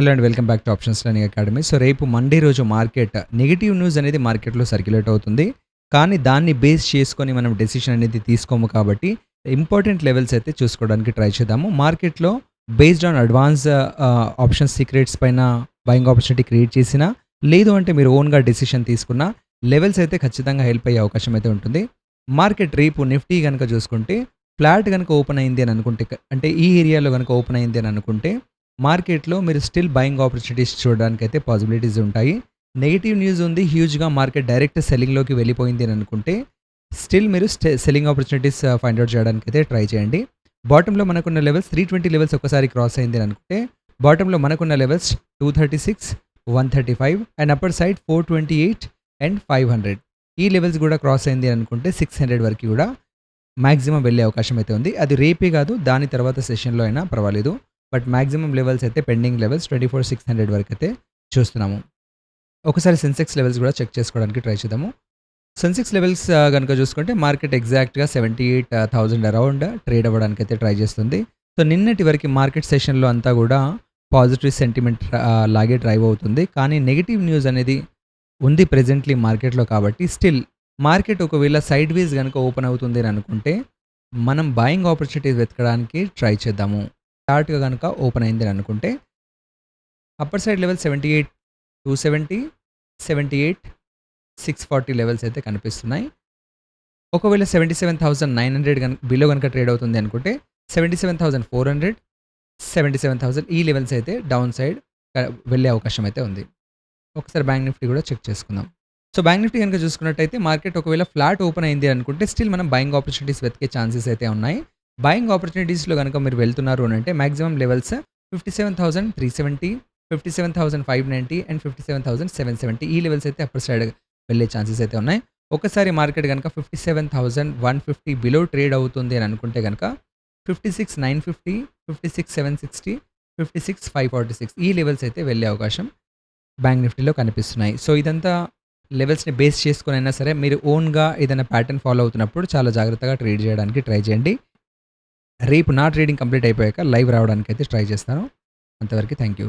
Hello and welcome back to options learning academy. So రేపు Monday రోజు market negative news అనేది మార్కెట్‌లో circulate అవుతుంది. కానీ దాన్ని బేస్ చేసుకొని మనం డెసిషన్ అనేది తీసుకోము కాబట్టి ఇంపార్టెంట్ లెవెల్స్ అయితే చూసుకోవడానికి ట్రై చేద్దాము. మార్కెట్‌లో based on advance options secrets పైన బయింగ్ ఆపర్చునిటీ క్రియేట్ చేసినా, లేదు అంటే మీరు ఓన్‌గా డెసిషన్ తీసుకున్న లెవెల్స్ అయితే ఖచ్చితంగా హెల్ప్ అయ్యే అవకాశం అయితే ఉంటుంది. మార్కెట్ రేపు నిఫ్టీ గనుక చూసుకుంటే ఫ్లాట్ గనుక ఓపెన్ అయింది అని అనుకుంటే అంటే ఈ ఏరియాలో గనుక ఓపెన్ అయింది అని అనుకుంటే మార్కెట్‌లో మీరు స్టిల్ బయింగ్ ఆపర్చునిటీస్ చూడడానికైతే పాసిబిలిటీస్ ఉంటాయి. నెగెటివ్ న్యూస్ ఉంది. హ్యూజ్‌గా మార్కెట్ డైరెక్ట్ సెల్లింగ్‌లోకి వెళ్ళిపోయింది అని అనుకుంటే, స్టిల్ మీరు సెల్లింగ్ ఆపర్చునిటీస్ ఫైండ్ ఔట్ చేయడానికైతే ట్రై చేయండి. బాటమ్‌లో మనకున్న లెవెల్స్ 320 లెవెల్స్ ఒక్కసారి క్రాస్ అయింది అని అనుకుంటే, బాటమ్‌లో మనకున్న levels 236, 135 and upper side 428 and 500. ఈ లెవెల్స్ కూడా క్రాస్ అయింది అని అనుకుంటే 600 వరకు కూడా మాక్సిమం వెళ్ళే అవకాశం అయితే ఉంది. అది రేపే కాదు, దాని తర్వాత సెషన్‌లో అయినా పర్వాలేదు. బట్ మాక్సిమం లెవెల్స్ అయితే పెండింగ్ లెవెల్స్ 24,600 వరకైతే చూస్తున్నాము. ఒకసారి సెన్సెక్స్ లెవెల్స్ కూడా చెక్ చేసుకోవడానికి ట్రై చేద్దాము. సెన్సెక్స్ లెవెల్స్ గనుక చూసుకుంటే మార్కెట్ ఎగ్జాక్ట్‌గా 78,000 అరౌండ్ ట్రేడ్ అవ్వడానికైతే ట్రై చేస్తుంది. సో నిన్నటి వరకు మార్కెట్ సెషన్‌లో అంతా కూడా పాజిటివ్ సెంటిమెంట్ లాగే డ్రైవ్ అవుతుంది. కానీ నెగెటివ్ న్యూస్ అనేది ఉంది ప్రెజెంట్‌లీ మార్కెట్‌లో కాబట్టి స్టిల్ మార్కెట్ ఒకవేళ సైడ్ వేస్ గనుక ఓపెన్ అవుతుంది అని అనుకుంటే, మనం బయింగ్ ఆపర్చునిటీస్ వెతకడానికి ట్రై చేద్దాము. చార్ట్‌గా గనుక ఓపెన్ అయింది అని అనుకుంటే, అప్పర్ సైడ్ లెవెల్ 78, 270, 78, 640 లెవెల్స్ అయితే కనిపిస్తున్నాయి. ఒకవేళ 77,900 బిలో గనుక ట్రేడ్ అవుతుంది అనుకుంటే 77,400, 77,000 ఈ లెవెల్స్ అయితే డౌన్ సైడ్ వెళ్ళే అవకాశం అయితే ఉంది. ఒకసారి బ్యాంక్ నిఫ్టీ కూడా చెక్ చేసుకుందాం. సో బ్యాంక్ నిఫ్టీ గనుక చూసుకున్నట్టయితే మార్కెట్ ఒకవేళ ఫ్లాట్ ఓపెన్ అయింది అనుకుంటే స్టిల్ మనం బయింగ్ ఆపర్చునిటీస్ వెతికే ఛాన్సెస్ అయితే ఉన్నాయి. బయింగ్ ఆపర్చునిటీస్‌లో గనుక మీరు వెళ్తున్నారు అనంటే మాక్సిమం లెవెల్స్ 57,370, 57,590 అండ్ 57,770 ఈ లెవెల్స్ అయితే అప్పర్ సైడ్ వెళ్ళే ఛాన్సెస్ అయితే ఉన్నాయి. ఒకసారి మార్కెట్ గనుక 57,150 బిలో ట్రేడ్ అవుతుంది అని అనుకుంటే గనుక 56,950, 56,760, 56,546 ఈ లెవెల్స్ అయితే వెళ్ళే అవకాశం బ్యాంక్ నిఫ్టీలో కనిపిస్తున్నాయి. సో ఇదంతా లెవెల్స్‌ని బేస్ చేసుకొనైనా సరే మీరు ఓన్‌గా ఏదైనా ప్యాటర్న్ ఫాలో అవుతున్నప్పుడు చాలా జాగ్రత్తగా ట్రేడ్ చేయడానికి ట్రై చేయండి. రేపు నా ట్రేడింగ్ కంప్లీట్ అయిపోయాక లైవ్ రావడానికైతే ట్రై చేస్తాను. అంతవరకు థ్యాంక్ యూ.